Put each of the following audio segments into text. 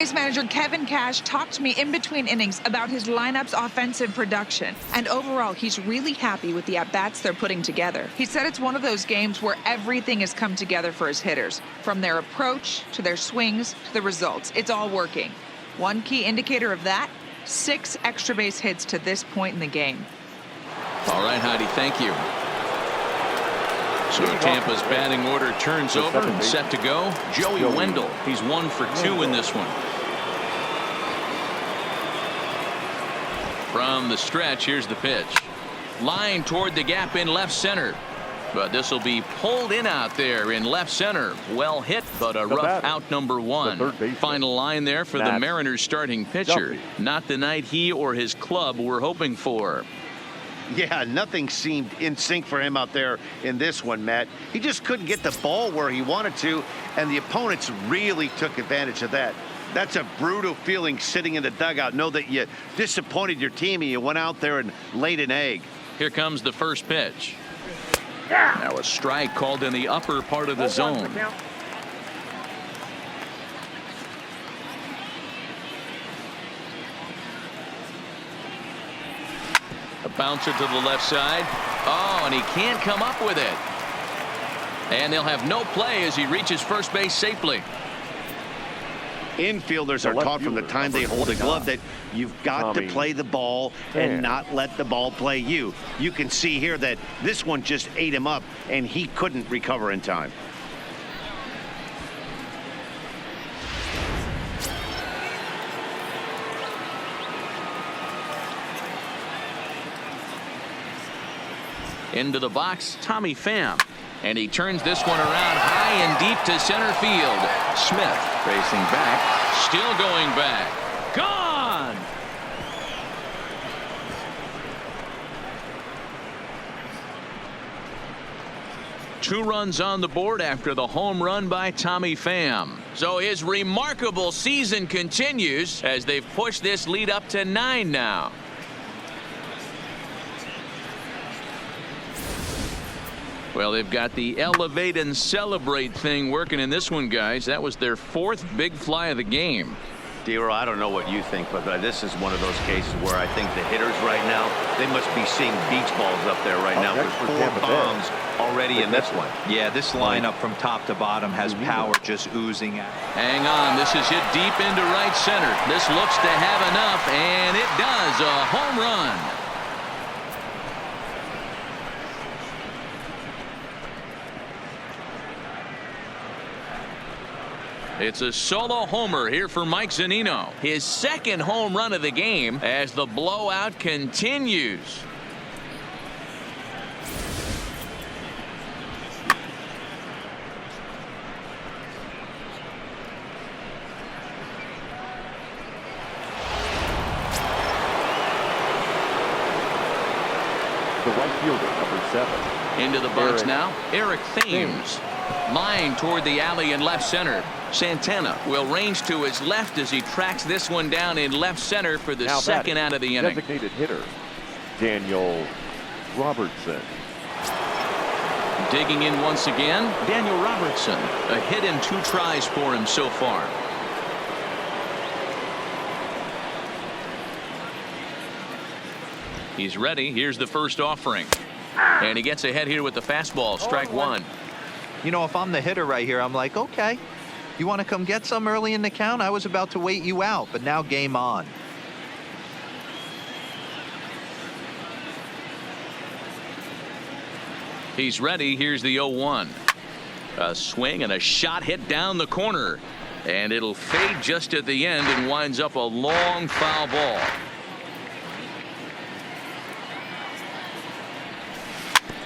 Race manager Kevin Cash talked to me in between innings about his lineup's offensive production. And overall, he's really happy with the at-bats they're putting together. He said it's one of those games where everything has come together for his hitters. From their approach, to their swings, to the results. It's all working. One key indicator of that, 6 extra base hits to this point in the game. All right, Heidi, thank you. So Tampa's batting order turns over and set to go. Joey Wendell, he's 1 for 2 in this one. From the stretch, here's the pitch. Line toward the gap in left center. But this will be pulled in out there in left center. Well hit, but a rough out number 1. Final line there for the Mariners starting pitcher. Not the night he or his club were hoping for. Yeah, nothing seemed in sync for him out there in this one, Matt. He just couldn't get the ball where he wanted to, and the opponents really took advantage of that. That's a brutal feeling sitting in the dugout. Know that you disappointed your team and you went out there and laid an egg. Here comes the first pitch. Now a strike called in the upper part of the zone. A bouncer to the left side. Oh, and he can't come up with it. And they'll have no play as he reaches first base safely. Infielders are taught from the time they hold a glove that you've got to play the ball and not let the ball play you. You can see here that this one just ate him up and he couldn't recover in time. Into the box, Tommy Pham. And he turns this one around high and deep to center field. Smith racing back, still going back. Gone! Two runs on the board after the home run by Tommy Pham. So his remarkable season continues as they've pushed this lead up to 9 now. Well, they've got the elevate and celebrate thing working in this one, guys. That was their 4th big fly of the game. D-Roll, I don't know what you think, but this is one of those cases where I think the hitters right now, they must be seeing beach balls up there right now. There's 4 bombs already in this one. Yeah, this lineup from top to bottom has power just oozing out. Hang on, this is hit deep into right center. This looks to have enough, and it does. A home run. It's a solo homer here for Mike Zunino. His 2nd home run of the game as the blowout continues. The right fielder, number 7. Into the box now, Eric Thames. Line toward the alley in left center. Santana will range to his left as he tracks this one down in left center for the second out of the inning. Designated hitter, Daniel Robertson. Digging in once again, Daniel Robertson. A hit in 2 tries for him so far. He's ready. Here's the first offering. And he gets ahead here with the fastball. Strike 1. You know, if I'm the hitter right here, I'm like, okay, you want to come get some early in the count? I was about to wait you out, but now game on. He's ready. Here's the 0-1. A swing and a shot hit down the corner. And it'll fade just at the end and winds up a long foul ball.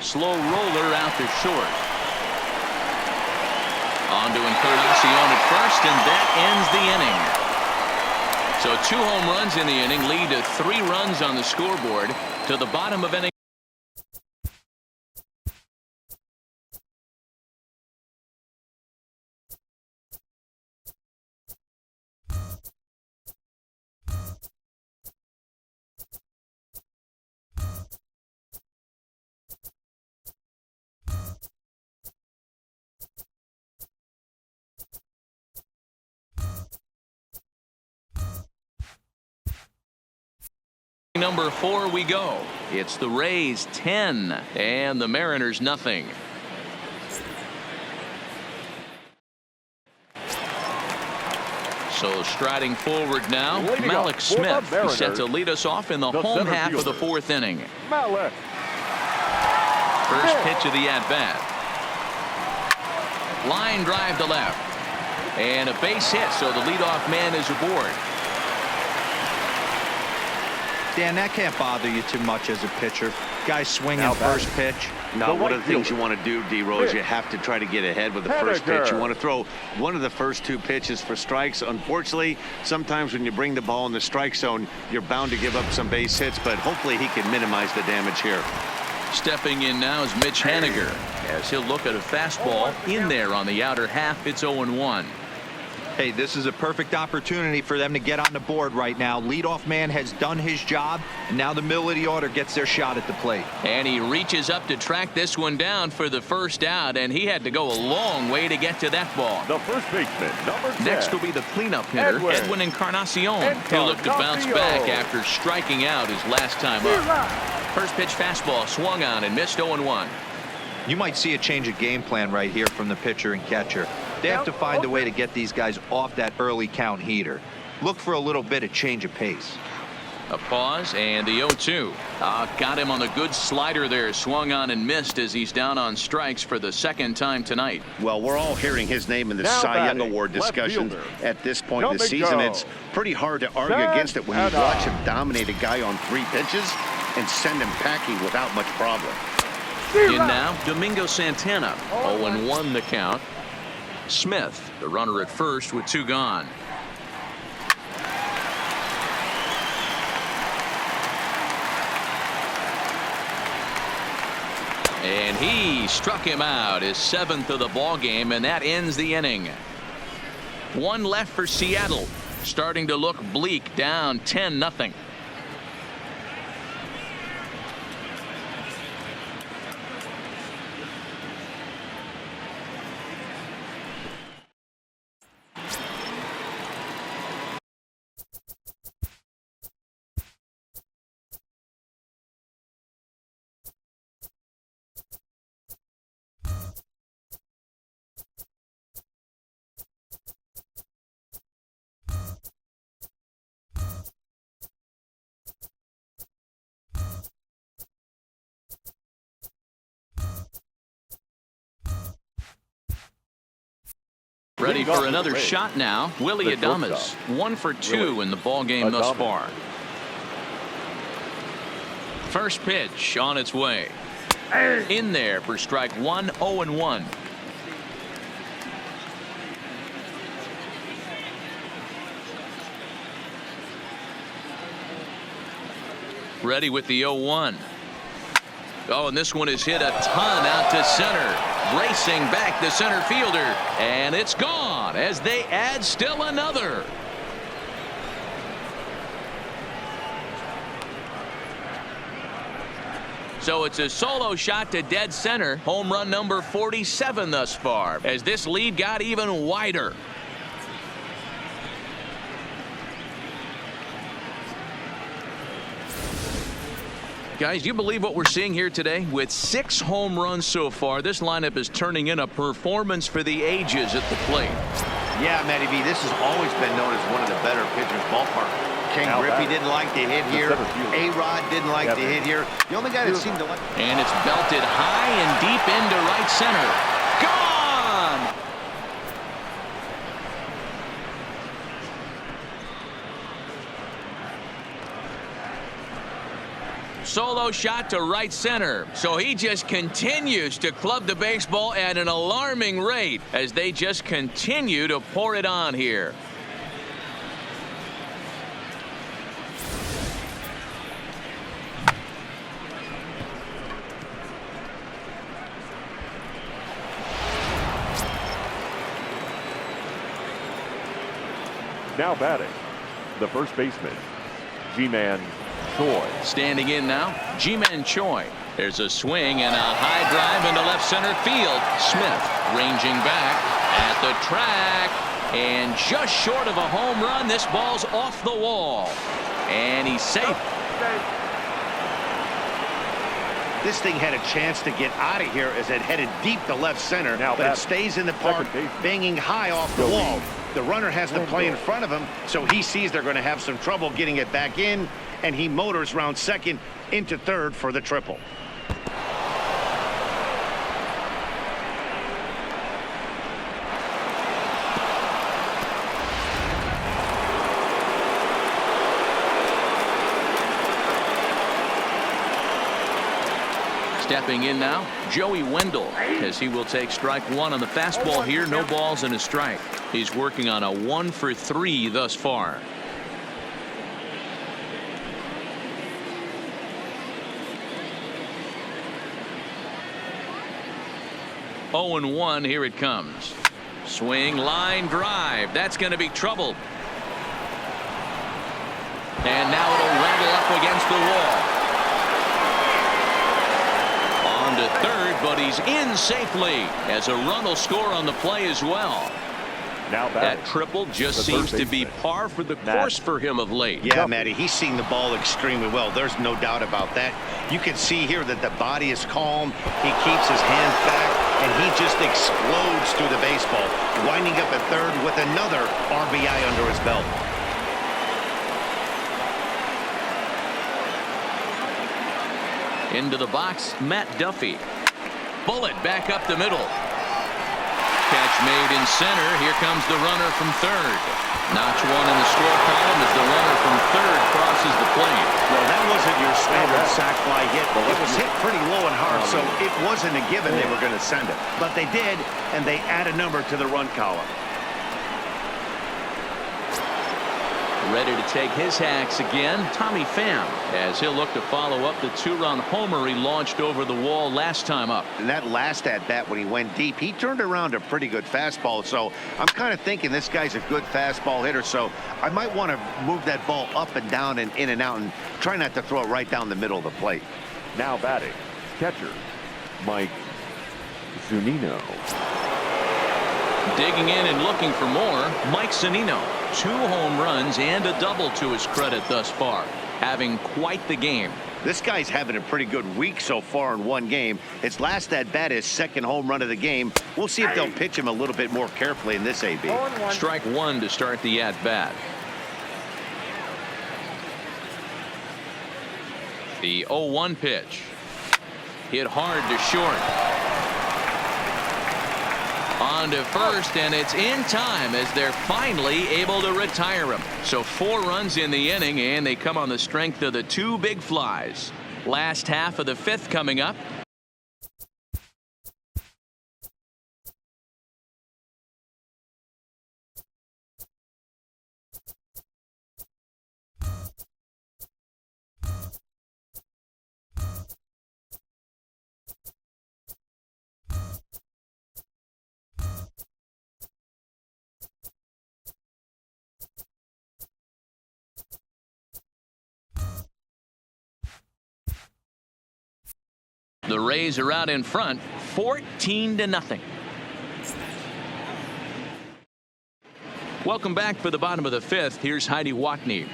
Slow roller out to short. On to Encarnacion at first, and that ends the inning. So 2 home runs in the inning lead to 3 runs on the scoreboard to the bottom of inning. number 4 we go. It's the Rays 10 and the Mariners nothing. So striding forward now, Malik Smith. He's set to lead us off in the home half of the 4th inning. Malik. First pitch of the at-bat. Line drive to left. And a base hit, so the leadoff man is aboard. Dan, that can't bother you too much as a pitcher. Guy swinging first pitch. No, one of the things you want to do, D-Rose, you have to try to get ahead with the first pitch. You want to throw one of the first 2 pitches for strikes. Unfortunately, sometimes when you bring the ball in the strike zone, you're bound to give up some base hits, but hopefully he can minimize the damage here. Stepping in now is Mitch Haniger, as he'll look at a fastball in there on the outer half. It's 0-1. Hey, this is a perfect opportunity for them to get on the board right now. Leadoff man has done his job, and now the middle of the order gets their shot at the plate. And he reaches up to track this one down for the first out, and he had to go a long way to get to that ball. The first baseman, number 10. Next will be the cleanup hitter, Edwin Encarnacion. He'll look to bounce back after striking out his last time up. First pitch fastball swung on and missed 0-1. You might see a change of game plan right here from the pitcher and catcher. They have to find a way to get these guys off that early count heater. Look for a little bit of change of pace. A pause and the 0-2. Got him on the good slider there. Swung on and missed as he's down on strikes for the 2nd time tonight. Well, we're all hearing his name in the Cy Young Award discussion at this point in the season. It's pretty hard to argue against it when you watch him dominate a guy on 3 pitches and send him packing without much problem. In now, Domingo Santana. 0-1 the count. Smith, the runner at first with 2 gone. And he struck him out, his 7th of the ball game, and that ends the inning. 1 left for Seattle, starting to look bleak, down 10-0. Ready for another shot now. Willie Adames, 1 for 2 in the ball game thus far. First pitch on its way. In there for strike 1, 0-1. Ready with the 0-1. Oh, and this one is hit a ton out to center. Racing back the center fielder, and it's gone as they add still another. So it's a solo shot to dead center. Home run number 47 thus far, as this lead got even wider. Guys, you believe what we're seeing here today? With 6 home runs so far, this lineup is turning in a performance for the ages at the plate. Yeah, Matty V, this has always been known as one of the better pitchers' ballpark. King Griffey didn't like to hit here. A-Rod didn't like to hit here. The only guy that seemed to like... And it's belted high and deep into right center. Gone! Solo shot to right center. So he just continues to club the baseball at an alarming rate as they just continue to pour it on here. Now batting, the first baseman, Ji-Man Choi. Standing in now, Ji-Man Choi. There's a swing and a high drive into left center field. Smith ranging back at the track, and just short of a home run. This ball's off the wall, and he's safe. This thing had a chance to get out of here as it headed deep to left center, but it stays in the park, banging high off the wall. The runner has the play in front of him, so he sees they're going to have some trouble getting it back in, and he motors round second into third for the triple. Stepping in now, Joey Wendell, as he will take strike one on the fastball here. No balls and a strike. He's working on a 1 for 3 thus far. Oh and 1, here it comes. Swing, line drive. That's going to be trouble. And now it'll rattle up against the wall. To third, but he's in safely as a run will score on the play as well. Now that triple just seems to be par for the course for him of late. Yeah, Matty, he's seeing the ball extremely well. There's no doubt about that. You can see here that the body is calm. He keeps his hands back, and he just explodes through the baseball, winding up at third with another RBI under his belt. Into the box, Matt Duffy. Bullet back up the middle. Catch made in center. Here comes the runner from third. Notch one in the score column as the runner from third crosses the plate. Well, that wasn't your standard sac fly hit. It was hit pretty low and hard, so it wasn't a given they were going to send it. But they did, and they add a number to the run column. Ready to take his hacks again, Tommy Pham, as he'll look to follow up the 2-run homer he launched over the wall last time up. And that last at-bat when he went deep, he turned around a pretty good fastball. So I'm kind of thinking this guy's a good fastball hitter, so I might want to move that ball up and down and in and out and try not to throw it right down the middle of the plate. Now batting, catcher, Mike Zunino. Digging in and looking for more, Mike Zunino. 2 home runs and a double to his credit thus far. Having quite the game. This guy's having a pretty good week so far in one game. His last at-bat is second home run of the game. We'll see if they'll pitch him a little bit more carefully in this AB. Strike one to start the at-bat. The 0-1 pitch. Hit hard to short. On to first, and it's in time as they're finally able to retire him. So 4 runs in the inning, and they come on the strength of the 2 big flies. Last half of the 5th coming up. The Rays are out in front, 14-0. Welcome back for the bottom of the 5th. Here's Heidi Watney.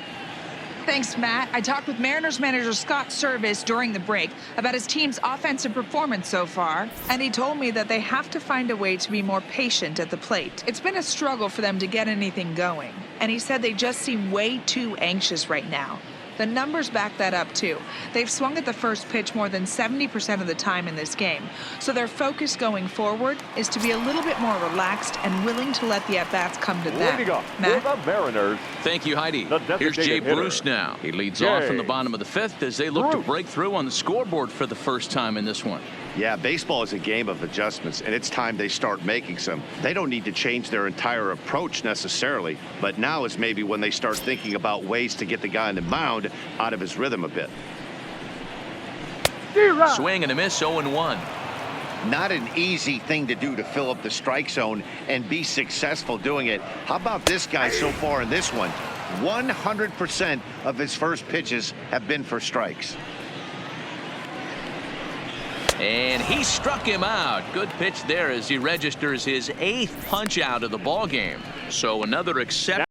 Thanks, Matt. I talked with Mariners manager Scott Service during the break about his team's offensive performance so far, and he told me that they have to find a way to be more patient at the plate. It's been a struggle for them to get anything going, and he said they just seem way too anxious right now. The numbers back that up, too. They've swung at the first pitch more than 70% of the time in this game. So their focus going forward is to be a little bit more relaxed and willing to let the at-bats come to them. Matt? The Mariners. Thank you, Heidi. Here's Jay Bruce now. He leads off in the bottom of the 5th as they look to break through on the scoreboard for the first time in this one. Yeah, baseball is a game of adjustments, and it's time they start making some. They don't need to change their entire approach necessarily, but now is maybe when they start thinking about ways to get the guy on the mound out of his rhythm a bit. Swing and a miss, 0-1. Not an easy thing to do to fill up the strike zone and be successful doing it. How about this guy so far in this one? 100% of his first pitches have been for strikes. And he struck him out. Good pitch there as he registers his 8th punch out of the ball game. So another exception.